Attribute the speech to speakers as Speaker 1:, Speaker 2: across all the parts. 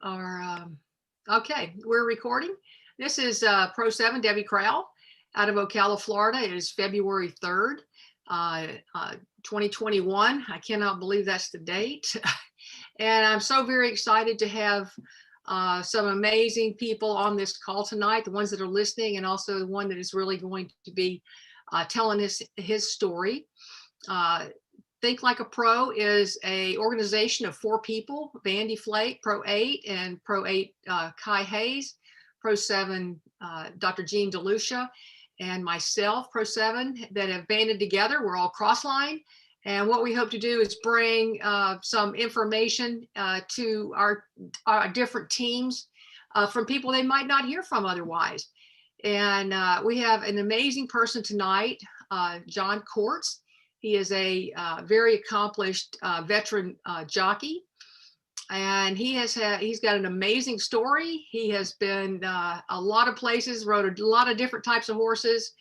Speaker 1: Our okay, we're recording. This is Pro 7, Debbie Crowell out of Ocala, Florida. It is February 3rd, 2021. I cannot believe that's the date. And I'm so very excited to have some amazing people on this call tonight, the ones that are listening, and also the one that is really going to be telling us his story. Think Like a Pro is a organization of 4 people: Vandy Flake, Pro 8, and Pro 8 Kai Hayes, Pro 7 Dr. Jean DeLucia, and myself, Pro 7, that have banded together. We're all crossline. And what we hope to do is bring some information to our different teams from people they might not hear from otherwise. And we have an amazing person tonight, Jon Court. He is a very accomplished veteran jockey, and he's got an amazing story. He has been a lot of places, rode a lot of different types of horses,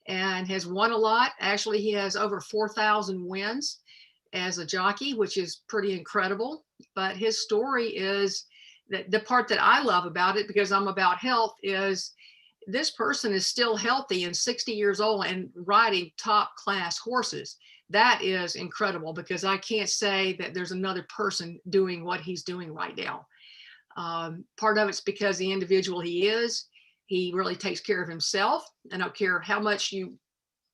Speaker 1: and has won a lot. Actually, he has over 4,000 wins as a jockey, which is pretty incredible. But his story is that the part that I love about it, because I'm about health, is this person is still healthy and 60 years old and riding top class horses. That is incredible, because I can't say that there's another person doing what he's doing right now. Part of it's because the individual he is, he really takes care of himself. I don't care how much you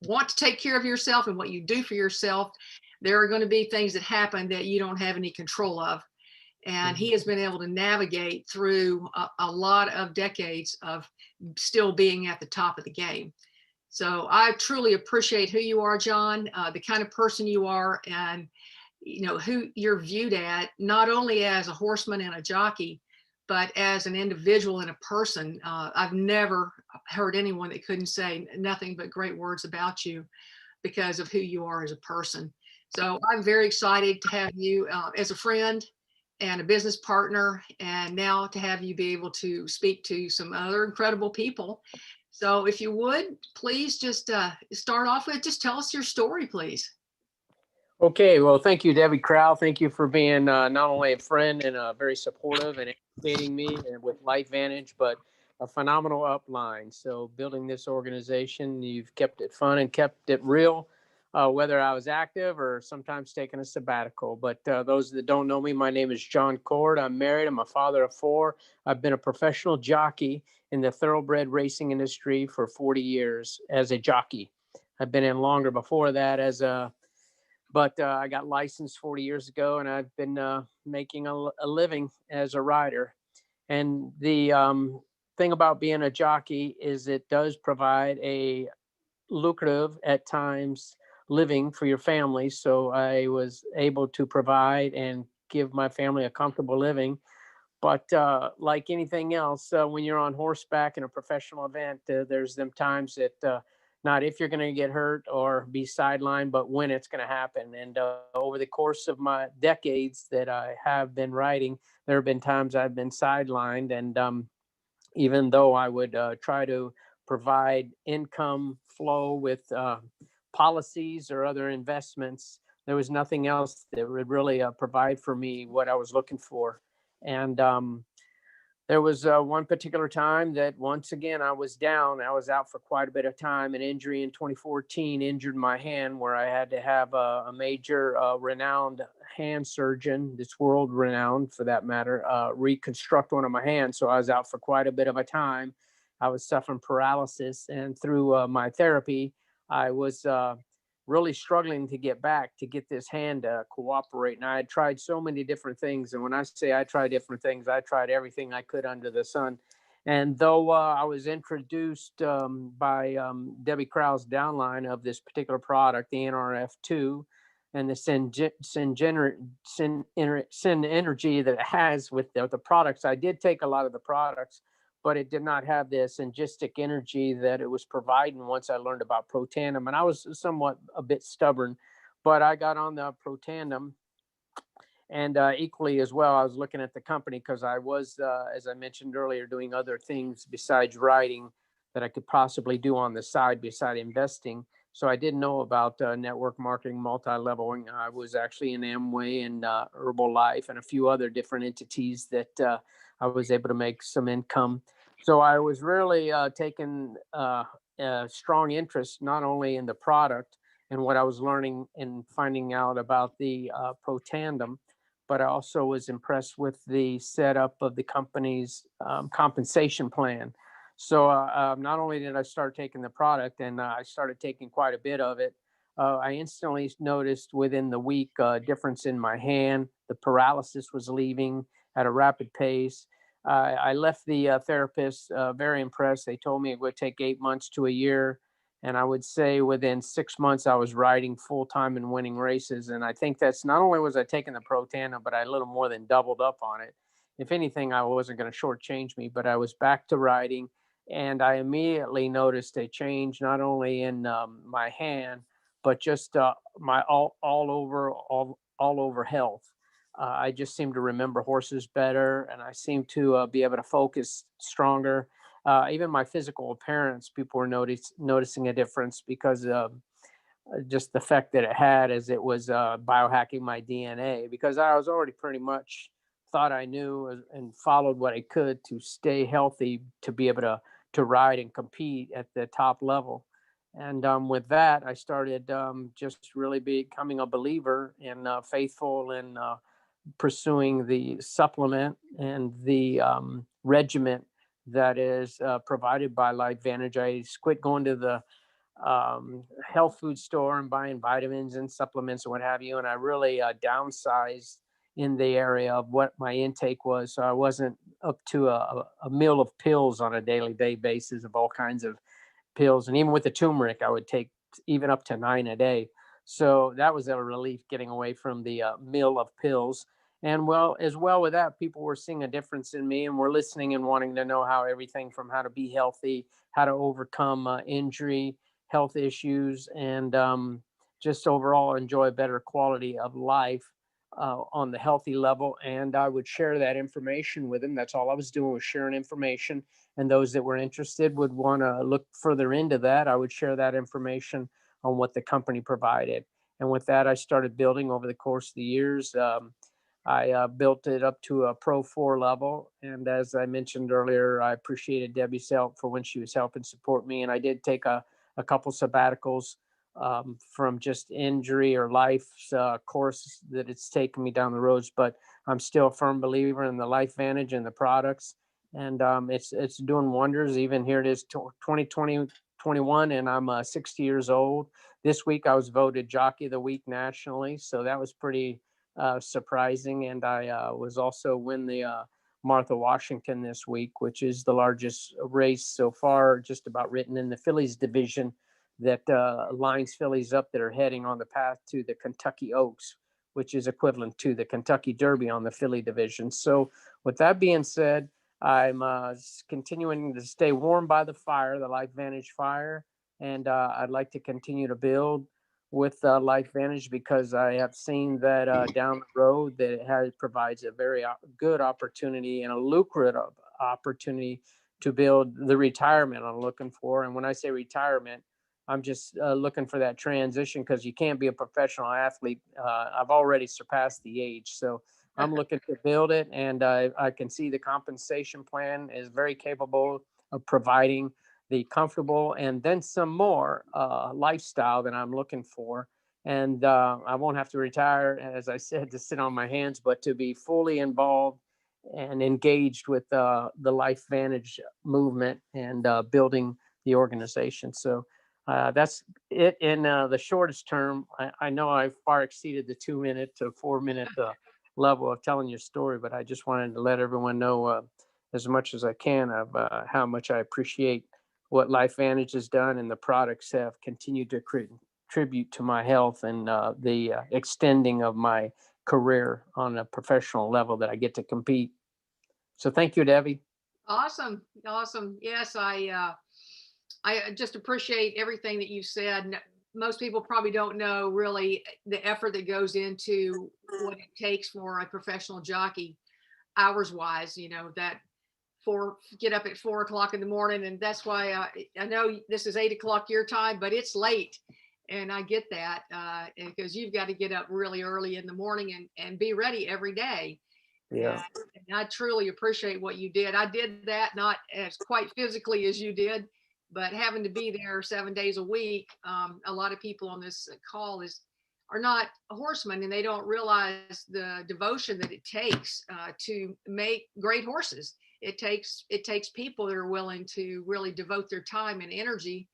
Speaker 1: want to take care of yourself and what you do for yourself. There are going to be things that happen that you don't have any control of. And he has been able to navigate through a lot of decades of still being at the top of the game. So I truly appreciate who you are, Jon, the kind of person you are, and who you're viewed at, not only as a horseman and a jockey, but as an individual and a person. I've never heard anyone that couldn't say nothing but great words about you because of who you are as a person. So I'm very excited to have you as a friend and a business partner, and now to have you be able to speak to some other incredible people. So if you would, please just start off with, just tell us your story, please.
Speaker 2: Okay, well, thank you, Debbie Crowell. Thank you for being not only a friend and very supportive and educating me with Lifevantage, but a phenomenal upline. So building this organization, you've kept it fun and kept it real. Whether I was active or sometimes taking a sabbatical. But those that don't know me, my name is Jon Court. I'm married. I'm a father of 4. I've been a professional jockey in the thoroughbred racing industry for 40 years as a jockey. I've been in longer before that but I got licensed 40 years ago, and I've been making a living as a rider. And the thing about being a jockey is it does provide a lucrative, at times, living for your family. So I was able to provide and give my family a comfortable living. But like anything else, when you're on horseback in a professional event, there's them times that not if you're going to get hurt or be sidelined, but when it's going to happen. And over the course of my decades that I have been riding, there have been times I've been sidelined. And even though I would try to provide income flow with policies or other investments, there was nothing else that would really provide for me what I was looking for. And there was one particular time that once again I was down. I was out for quite a bit of time. An injury in 2014 injured my hand, where I had to have a major renowned hand surgeon, that's world renowned for that matter, reconstruct one of my hands. So I was out for quite a bit of a time. I was suffering paralysis, and through my therapy, I was really struggling to get this hand to cooperate. And I had tried so many different things. And when I say I tried different things, I tried everything I could under the sun. And though I was introduced by Debbie Crowell's downline of this particular product, the NRF2, and the Syn energy that it has with the products, I did take a lot of the products, but it did not have the syngistic energy that it was providing once I learned about Pro Tandem. And I was somewhat a bit stubborn, but I got on the Pro Tandem. And equally as well, I was looking at the company because I was, as I mentioned earlier, doing other things besides riding that I could possibly do on the side beside investing. So I didn't know about network marketing, multi-leveling. I was actually in Amway and Herbalife and a few other different entities that I was able to make some income. So I was really taking a strong interest not only in the product and what I was learning and finding out about the Pro Tandem, but I also was impressed with the setup of the company's compensation plan. So not only did I start taking the product, and I started taking quite a bit of it, I instantly noticed within the week a difference in my hand. The paralysis was leaving at a rapid pace. I left the therapist very impressed. They told me it would take 8 months to a year. And I would say within 6 months, I was riding full time and winning races. And I think that's not only was I taking the Pro Tandem, but I a little more than doubled up on it. If anything, I wasn't going to shortchange me, but I was back to riding. And I immediately noticed a change, not only in my hand, but just my all over health. I just seem to remember horses better, and I seem to be able to focus stronger. Even my physical appearance, people were noticing a difference because just the effect that it had as it was biohacking my DNA. Because I was already pretty much thought I knew and followed what I could to stay healthy, to be able to ride and compete at the top level. And with that, I started just really becoming a believer and faithful in pursuing the supplement and the regimen that is provided by Lifevantage. I quit going to the health food store and buying vitamins and supplements and what have you. And I really downsized in the area of what my intake was. So I wasn't up to a meal of pills on a daily day basis of all kinds of pills. And even with the turmeric, I would take even up to 9 a day. So that was a relief, getting away from the meal of pills. And well, as well with that, people were seeing a difference in me and were listening and wanting to know how everything from how to be healthy, how to overcome injury, health issues, and just overall enjoy a better quality of life on the healthy level. And I would share that information with them. That's all I was doing, was sharing information. And those that were interested would want to look further into that. I would share that information on what the company provided. And with that, I started building over the course of the years. I built it up to a Pro 4 level. And as I mentioned earlier, I appreciated Debbie's help for when she was helping support me. And I did take a couple sabbaticals from just injury or life's course that it's taken me down the roads. But I'm still a firm believer in the Lifevantage and the products. And it's doing wonders. Even here it is 2021, and I'm 60 years old. This week I was voted Jockey of the Week nationally. So that was pretty surprising. And I was also win the Martha Washington this week, which is the largest race so far, just about written in the fillies division, that lines fillies up that are heading on the path to the Kentucky Oaks, which is equivalent to the Kentucky Derby on the filly division. So with that being said, I'm continuing to stay warm by the fire, the Lifevantage fire, and I'd like to continue to build with Lifevantage, because I have seen that down the road that provides a very good opportunity and a lucrative opportunity to build the retirement I'm looking for. And when I say retirement, I'm just looking for that transition, because you can't be a professional athlete. I've already surpassed the age. So I'm looking to build it, and I can see the compensation plan is very capable of providing the comfortable and then some more lifestyle that I'm looking for. And I won't have to retire, as I said, to sit on my hands, but to be fully involved and engaged with the Lifevantage movement and building the organization. So that's it in the shortest term. I know I've far exceeded the 2 minute to 4 minute level of telling your story, but I just wanted to let everyone know as much as I can of how much I appreciate what Lifevantage has done, and the products have continued to contribute to my health and the extending of my career on a professional level that I get to compete. So thank you, Debbie.
Speaker 1: Awesome. Awesome. Yes, I just appreciate everything that you said. Most people probably don't know really the effort that goes into what it takes for a professional jockey, hours wise, that get up at 4 o'clock in the morning. And that's why I know this is 8 o'clock your time, but it's late. And I get that because you've got to get up really early in the morning and be ready every day.
Speaker 2: Yeah.
Speaker 1: And I truly appreciate what you did. I did that not as quite physically as you did, but having to be there 7 days a week. A lot of people on this call are not horsemen, and they don't realize the devotion that it takes to make great horses. It takes people that are willing to really devote their time and energy.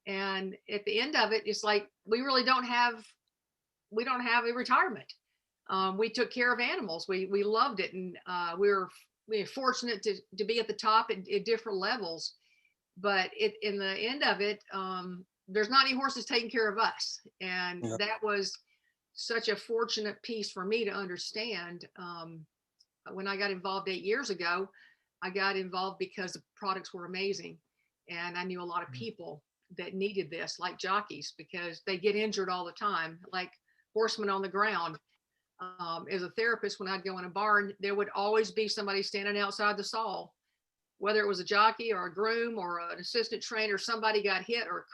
Speaker 1: And at the end of it, it's like we really don't have a retirement. We took care of animals. We loved it, and we were fortunate to be at the top at different levels. But in the end of it, there's not any horses taking care of us, and
Speaker 3: Yeah.
Speaker 1: that was such a fortunate piece for me to understand. When I got involved 8 years ago, I got involved because the products were amazing, and I knew a lot of people that needed this, like jockeys, because they get injured all the time, like horsemen on the ground. As a therapist, when I'd go in a barn, there would always be somebody standing outside the stall, whether it was a jockey or a groom or an assistant trainer. Somebody got hit or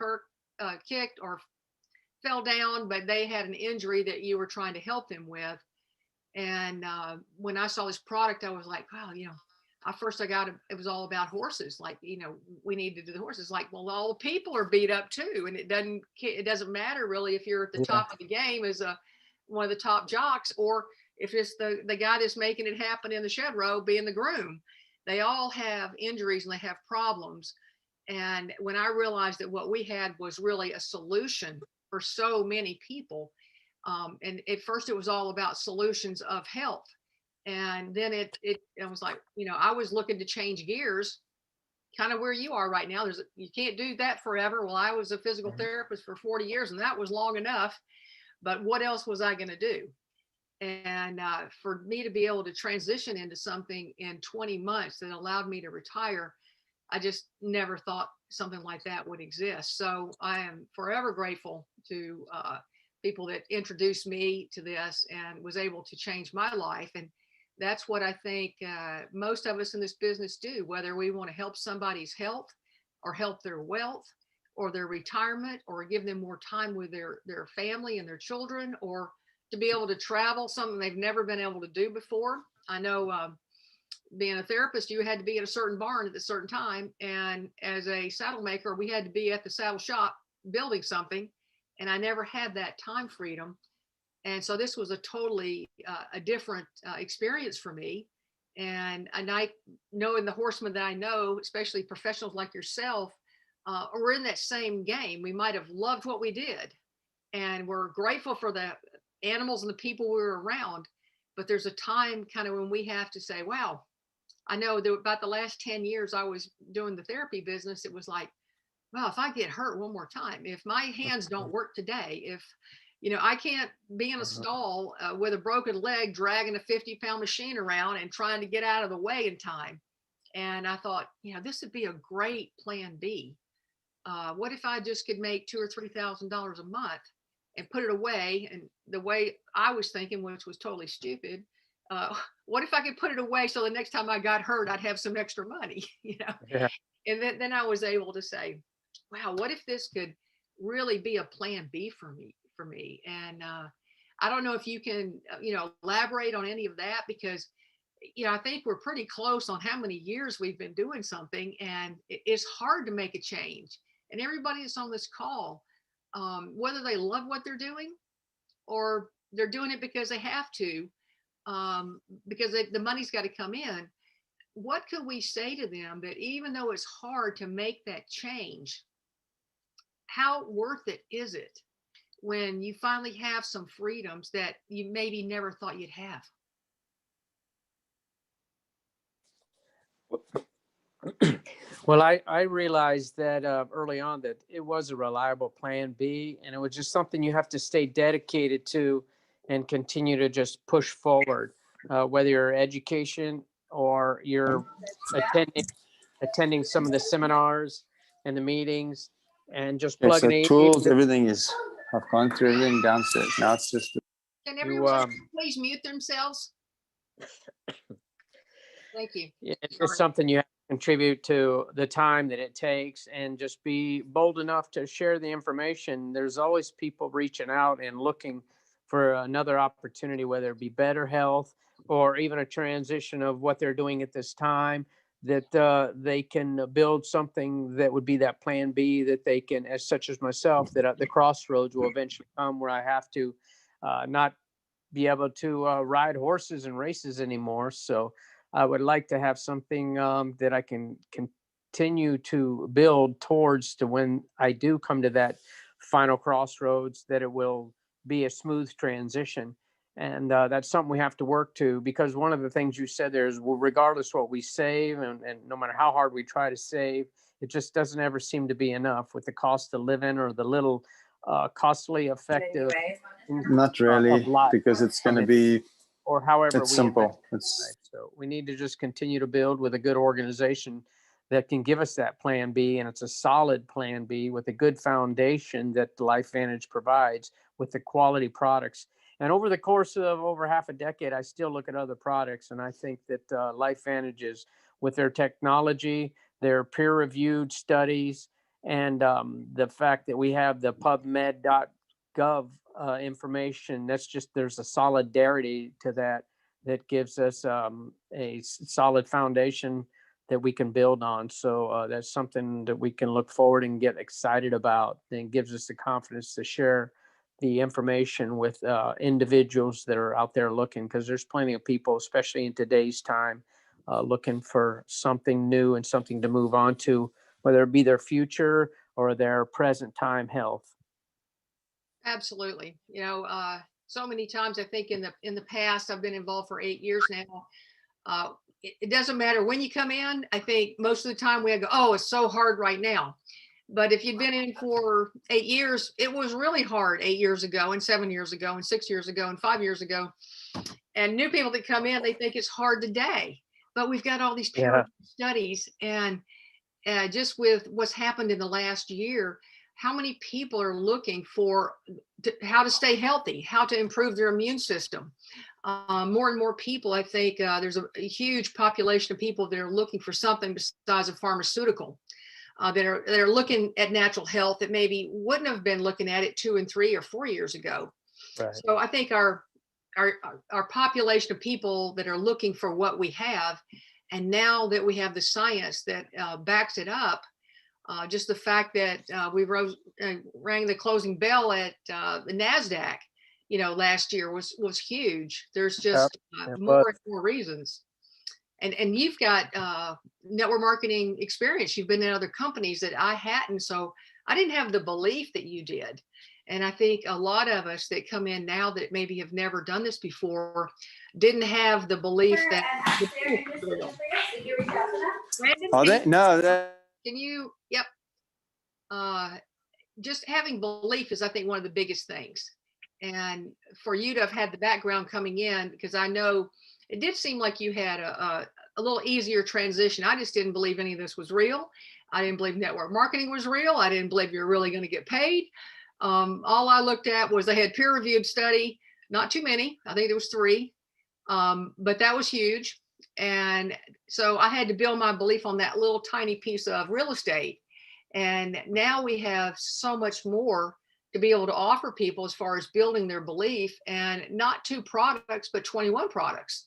Speaker 1: kicked or fell down, but they had an injury that you were trying to help them with. And when I saw this product, I was like, wow, at first it was all about horses. Like, we need to do the horses. Like, well, all the people are beat up too. And it doesn't matter really if you're at the top of the game as one of the top jocks, or if it's the guy that's making it happen in the shed row being the groom. They all have injuries and they have problems. And when I realized that what we had was really a solution for so many people, and at first it was all about solutions of health. And then it was like, I was looking to change gears, kind of where you are right now. You can't do that forever. Well, I was a physical therapist for 40 years, and that was long enough. But what else was I going to do? And for me to be able to transition into something in 20 months that allowed me to retire, I just never thought something like that would exist. So I am forever grateful to people that introduced me to this and was able to change my life. And that's what I think most of us in this business do, whether we want to help somebody's health or help their wealth or their retirement or give them more time with their family and their children, or to be able to travel, something they've never been able to do before. I know being a therapist, you had to be at a certain barn at a certain time. And as a saddle maker, we had to be at the saddle shop building something. And I never had that time freedom. And so this was a totally a different experience for me. And I knowing the horsemen that I know, especially professionals like yourself, we're in that same game. We might have loved what we did, and we're grateful for the animals and the people we were around. But there's a time kind of when we have to say, wow, I know that about the last 10 years I was doing the therapy business, it was like, wow, if I get hurt one more time, if my hands don't work today, if I can't be in a stall with a broken leg dragging a 50-pound machine around and trying to get out of the way in time. And I thought, this would be a great plan B. What if I just could make $2,000 or $3,000 a month and put it away? And the way I was thinking, which was totally stupid, what if I could put it away so the next time I got hurt, I'd have some extra money,
Speaker 2: Yeah.
Speaker 1: And then I was able to say, wow, what if this could really be a plan B for me? And I don't know if you can, elaborate on any of that, because, I think we're pretty close on how many years we've been doing something, and it's hard to make a change. And everybody that's on this call, whether they love what they're doing or they're doing it because they have to, because the money's got to come in. What could we say to them that even though it's hard to make that change, how worth it is it when you finally have some freedoms that you maybe never thought you'd have?
Speaker 2: Well, I realized that early on that it was a reliable plan B, and it was just something you have to stay dedicated to and continue to just push forward, whether you're education or you're attending some of the seminars and the meetings and just
Speaker 3: Yes,
Speaker 2: plugging
Speaker 3: the
Speaker 2: in.
Speaker 3: tools, everything I've gone through everything downstairs. Now it's just
Speaker 1: Can everyone please mute themselves? Thank you.
Speaker 2: It's just something you have to contribute to the time that it takes and just be bold enough to share the information. There's always people reaching out and looking for another opportunity, whether it be better health or even a transition of what they're doing at this time, that they can build something that would be that plan B, that they can, as such as myself, that the crossroads will eventually come where I have to not be able to ride horses and races anymore. So I would like to have something that I can continue to build towards to when I do come to that final crossroads, that it will be a smooth transition. And that's something we have to work to, because one of the things you said there is, well, regardless what we save and no matter how hard we try to save, it just doesn't ever seem to be enough with the cost of living or the little costly, effective
Speaker 3: Not really,
Speaker 2: of life.
Speaker 3: because it's going to
Speaker 2: mean,
Speaker 3: be,
Speaker 2: or however
Speaker 3: it's
Speaker 2: we
Speaker 3: simple.
Speaker 2: invest in life. So we need to just continue to build with a good organization that can give us that plan B, and it's a solid plan B with a good foundation that Lifevantage provides with the quality products. And over the course of over half a decade, I still look at other products, and I think that Lifevantage is, with their technology, their peer-reviewed studies, and the fact that we have the PubMed.gov information. That's just, there's a solidarity to that that gives us a solid foundation that we can build on. So that's something that we can look forward and get excited about, and gives us the confidence to share the information with individuals that are out there looking, because there's plenty of people, especially in today's time, looking for something new and something to move on to, whether it be their future or their present time health.
Speaker 1: Absolutely. So many times I think in the past, I've been involved for 8 years now. It doesn't matter when you come in. I think most of the time we go, oh, it's so hard right now. But if you'd been in for 8 years, it was really hard 8 years ago and 7 years ago and 6 years ago and 5 years ago. And new people that come in, they think it's hard today. But we've got all these peer studies, and just with what's happened in the last year, how many people are looking for how to stay healthy, how to improve their immune system. More and more people, I think there's a huge population of people that are looking for something besides a pharmaceutical, that are looking at natural health that maybe wouldn't have been looking at it 2 and 3 or 4 years ago.
Speaker 2: Right.
Speaker 1: So I think our population of people that are looking for what we have, and now that we have the science that backs it up, just the fact that we rang the closing bell at the NASDAQ, last year was huge. There's just more and more reasons. And you've got network marketing experience. You've been in other companies that I hadn't. So I didn't have the belief that you did. And I think a lot of us that come in now that maybe have never done this before didn't have the belief that. Brandon,
Speaker 3: Are they? No,
Speaker 1: can you? Yep. Just having belief is, I think, one of the biggest things. And for you to have had the background coming in, because I know it did seem like you had a little easier transition. I just didn't believe any of this was real. I didn't believe network marketing was real. I didn't believe you're really going to get paid. All I looked at was they had peer-reviewed study, not too many. I think there was 3, but that was huge. And so I had to build my belief on that little tiny piece of real estate. And now we have so much more to be able to offer people as far as building their belief, and not 2 products, but 21 products.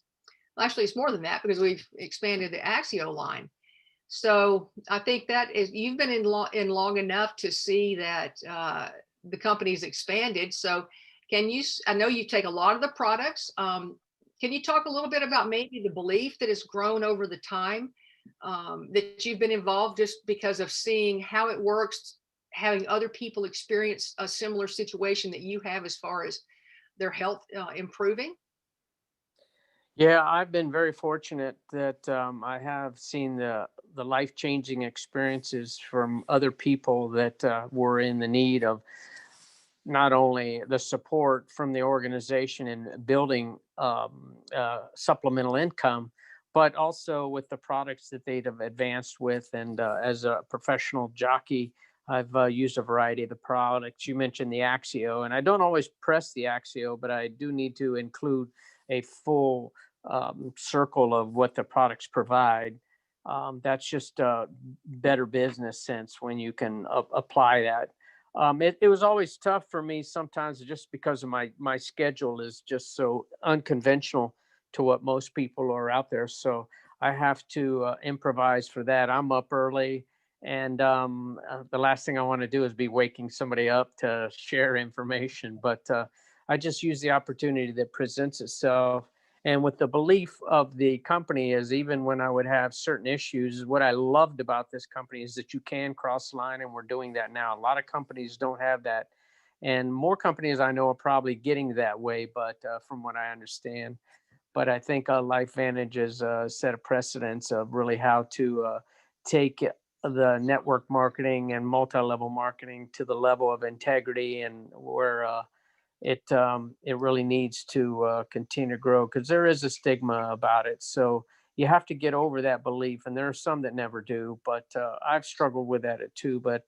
Speaker 1: Actually, it's more than that, because we've expanded the Axio line. So I think that is, you've been in long enough to see that the company's expanded. So I know you take a lot of the products. Can you talk a little bit about maybe the belief that has grown over the time that you've been involved, just because of seeing how it works, having other people experience a similar situation that you have as far as their health improving?
Speaker 2: Yeah, I've been very fortunate that I have seen the life-changing experiences from other people that were in the need of not only the support from the organization in building supplemental income, but also with the products that they'd have advanced with. And as a professional jockey, I've used a variety of the products. You mentioned the Axio, and I don't always press the Axio, but I do need to include a full circle of what the products provide. That's just better business sense when you can apply that. It was always tough for me sometimes just because of my schedule is just so unconventional to what most people are out there. So I have to improvise for that. I'm up early, and the last thing I want to do is be waking somebody up to share information. But I just use the opportunity that presents itself. And with the belief of the company is even when I would have certain issues, what I loved about this company is that you can cross line, and we're doing that now. A lot of companies don't have that. And more companies I know are probably getting that way, but from what I understand. But I think Lifevantage has set a precedence of really how to take the network marketing and multi-level marketing to the level of integrity and where it really needs to continue to grow because there is a stigma about it. So you have to get over that belief, and there are some that never do. But I've struggled with that too. But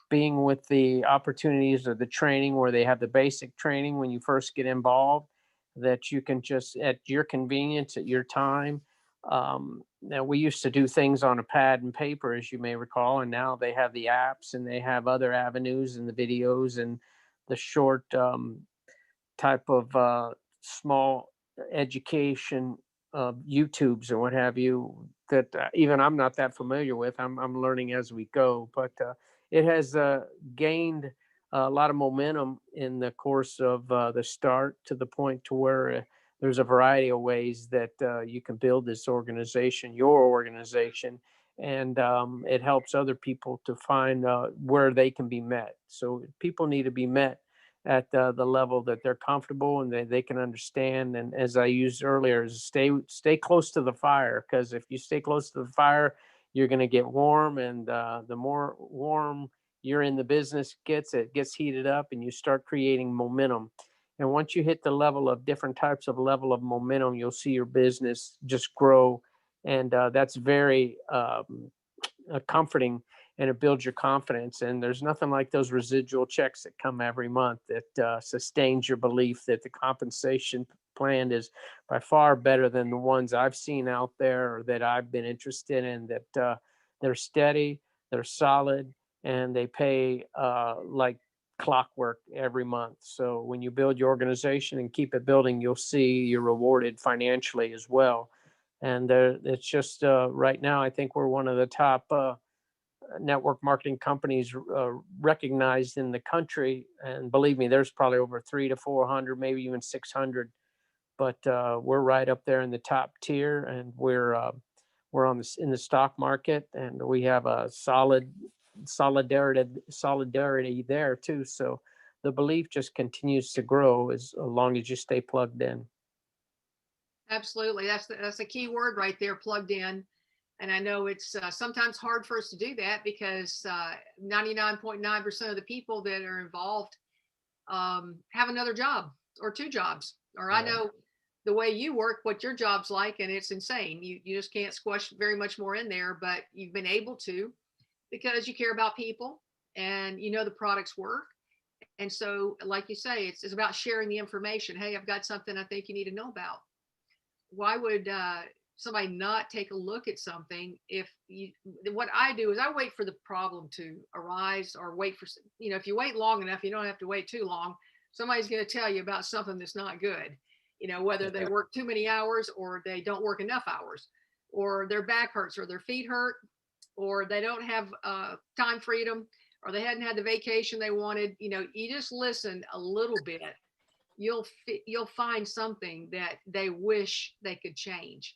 Speaker 2: being with the opportunities of the training where they have the basic training when you first get involved, that you can just at your convenience, at your time. Now we used to do things on a pad and paper, as you may recall, and now they have the apps and they have other avenues and the videos and the short type of small education YouTubes or what have you that even I'm not that familiar with. I'm learning as we go, but it has gained a lot of momentum in the course of the start to the point to where there's a variety of ways that you can build this organization, your organization, and it helps other people to find where they can be met. So people need to be met at the level that they're comfortable and they can understand. And as I used earlier, is stay close to the fire, because if you stay close to the fire, you're going to get warm, and the more warm you're in the business it gets heated up, and you start creating momentum. And once you hit the level of different types of level of momentum, you'll see your business just grow, and that's very comforting, and it builds your confidence. And there's nothing like those residual checks that come every month that sustains your belief that the compensation plan is by far better than the ones I've seen out there or that I've been interested in, that they're steady, they're solid, and they pay like clockwork every month. So when you build your organization and keep it building, you'll see you're rewarded financially as well. And it's just right now, I think we're one of the top network marketing companies recognized in the country. And believe me, there's probably over 300 to 400, maybe even 600. But we're right up there in the top tier, and we're on this in the stock market, and we have a solid solidarity there too. So the belief just continues to grow as long as you stay plugged in.
Speaker 1: Absolutely. That's a key word right there, plugged in. And I know it's sometimes hard for us to do that because 99.9% of the people that are involved have another job or two jobs. Or I know the way you work, what your job's like, and it's insane. You just can't squash very much more in there, but you've been able to because you care about people and you know the products work. And so, like you say, it's about sharing the information. Hey, I've got something I think you need to know about. Why would somebody not take a look at something if you, what I do is I wait for the problem to arise, or wait for, if you wait long enough, you don't have to wait too long. Somebody's going to tell you about something that's not good, whether they work too many hours or they don't work enough hours, or their back hurts or their feet hurt, or they don't have time freedom, or they hadn't had the vacation they wanted. You just listen a little bit, you'll find something that they wish they could change.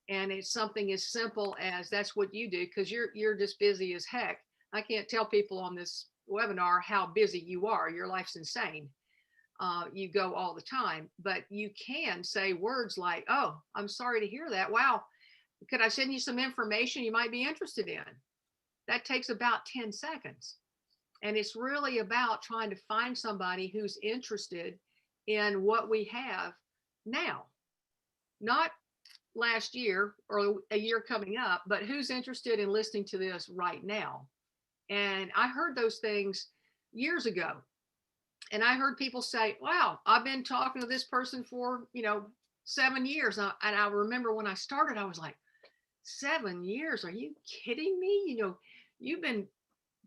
Speaker 1: And it's something as simple as that's what you do, because you're just busy as heck. I can't tell people on this webinar how busy you are. Your life's insane. You go all the time, but you can say words like, oh, I'm sorry to hear that. Wow, could I send you some information you might be interested in? That takes about 10 seconds. And it's really about trying to find somebody who's interested in what we have now, not last year or a year coming up, but who's interested in listening to this right now. And I heard those things years ago. And I heard people say, wow, I've been talking to this person for, 7 years. And I remember when I started, I was like, 7 years? Are you kidding me? You've been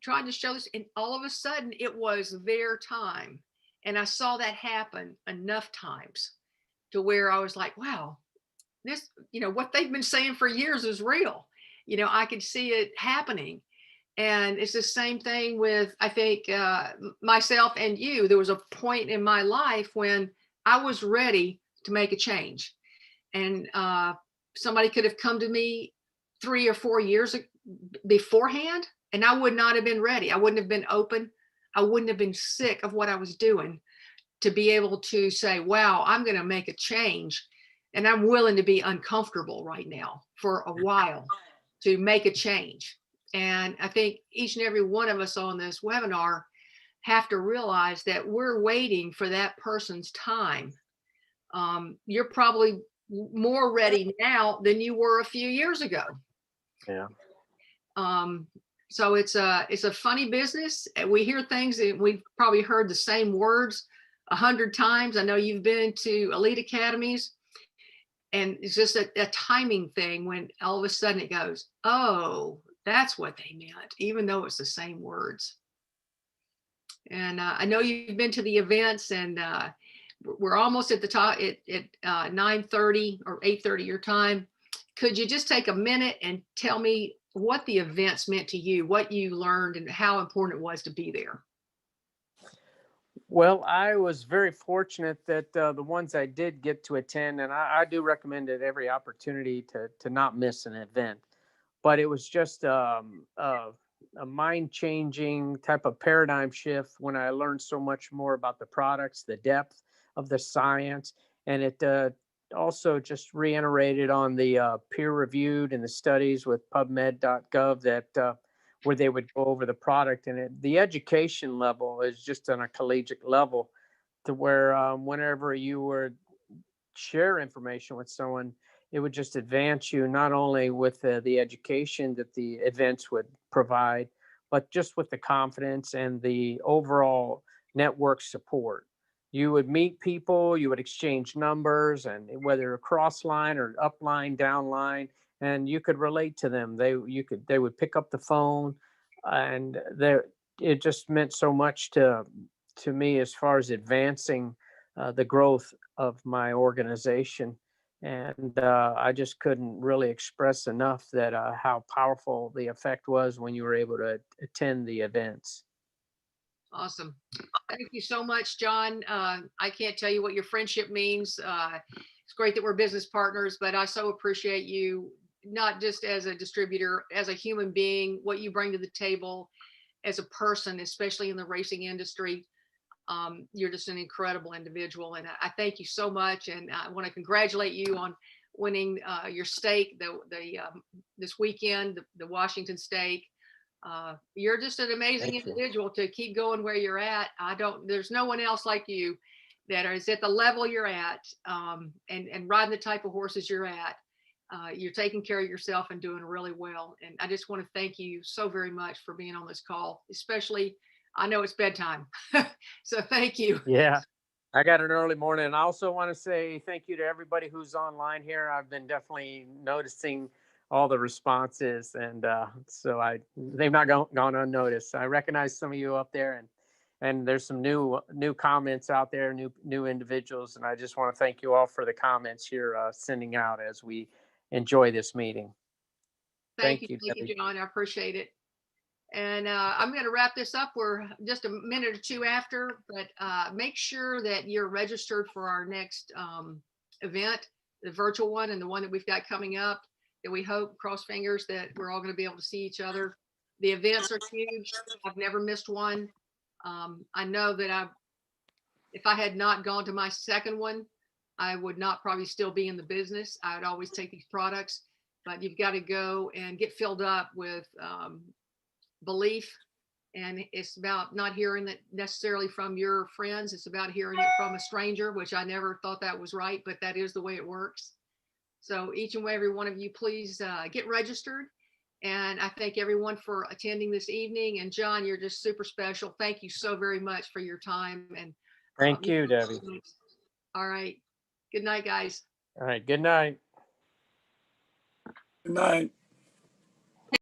Speaker 1: trying to show this, and all of a sudden it was their time. And I saw that happen enough times to where I was like, wow, this, what they've been saying for years is real. I could see it happening. And it's the same thing with, I think, myself and you. There was a point in my life when I was ready to make a change. And somebody could have come to me 3 or 4 years beforehand, and I would not have been ready. I wouldn't have been open. I wouldn't have been sick of what I was doing to be able to say, wow, I'm going to make a change. And I'm willing to be uncomfortable right now for a while to make a change. And I think each and every one of us on this webinar have to realize that we're waiting for that person's time. You're probably more ready now than you were a few years ago.
Speaker 2: Yeah.
Speaker 1: So it's a funny business. We hear things and we've probably heard the same words 100 times. I know you've been to elite academies, and it's just a timing thing when all of a sudden it goes, oh, that's what they meant, even though it's the same words. And I know you've been to the events, and we're almost at the top at 9:30 or 8:30 your time. Could you just take a minute and tell me what the events meant to you, what you learned, and how important it was to be there?
Speaker 2: Well, I was very fortunate that the ones I did get to attend, and I do recommend it every opportunity to not miss an event. But it was just a mind-changing type of paradigm shift when I learned so much more about the products, the depth of the science, and it also just reiterated on the peer-reviewed and the studies with PubMed.gov that where they would go over the product, and the education level is just on a collegiate level to where whenever you would share information with someone, it would just advance you not only with the education that the events would provide, but just with the confidence and the overall network support. You would meet people, you would exchange numbers, and whether cross line or up line, down line, and you could relate to them. They would pick up the phone, and it just meant so much to me as far as advancing the growth of my organization. And I just couldn't really express enough that how powerful the effect was when you were able to attend the events.
Speaker 1: Awesome. Thank you so much, John. I can't tell you what your friendship means. It's great that we're business partners, but I so appreciate you, not just as a distributor, as a human being, what you bring to the table as a person, especially in the racing industry. You're just an incredible individual, and I thank you so much. And I want to congratulate you on winning your stake this weekend, the Washington stake. You're just an amazing
Speaker 2: Thank you.
Speaker 1: individual to keep going where you're at. There's no one else like you that is at the level you're at, and riding the type of horses you're at. You're taking care of yourself and doing really well. And I just want to thank you so very much for being on this call, especially, I know it's bedtime. So thank you.
Speaker 2: Yeah, I got an early morning. And I also want to say thank you to everybody who's online here. I've been definitely noticing all the responses, and so they've not gone unnoticed. I recognize some of you up there, and there's some new comments out there, new individuals, and I just want to thank you all for the comments you're sending out as we enjoy this meeting.
Speaker 1: Thank you,
Speaker 2: Debbie.
Speaker 1: John. I appreciate it. And I'm going to wrap this up. We're just a minute or two after, but make sure that you're registered for our next event, the virtual one and the one that we've got coming up, that we hope, cross fingers, that we're all going to be able to see each other. The events are huge. I've never missed one. I know that if I had not gone to my second one, I would not probably still be in the business. I would always take these products, but you've got to go and get filled up with belief. And it's about not hearing it necessarily from your friends. It's about hearing it from a stranger, which I never thought that was right, but that is the way it works. So each and every one of you, please get registered. And I thank everyone for attending this evening. And John, you're just super special. Thank you so very much for your time. And
Speaker 2: Thank you, Debbie.
Speaker 1: all right. Good night, guys.
Speaker 2: All right, good night.
Speaker 4: Good night.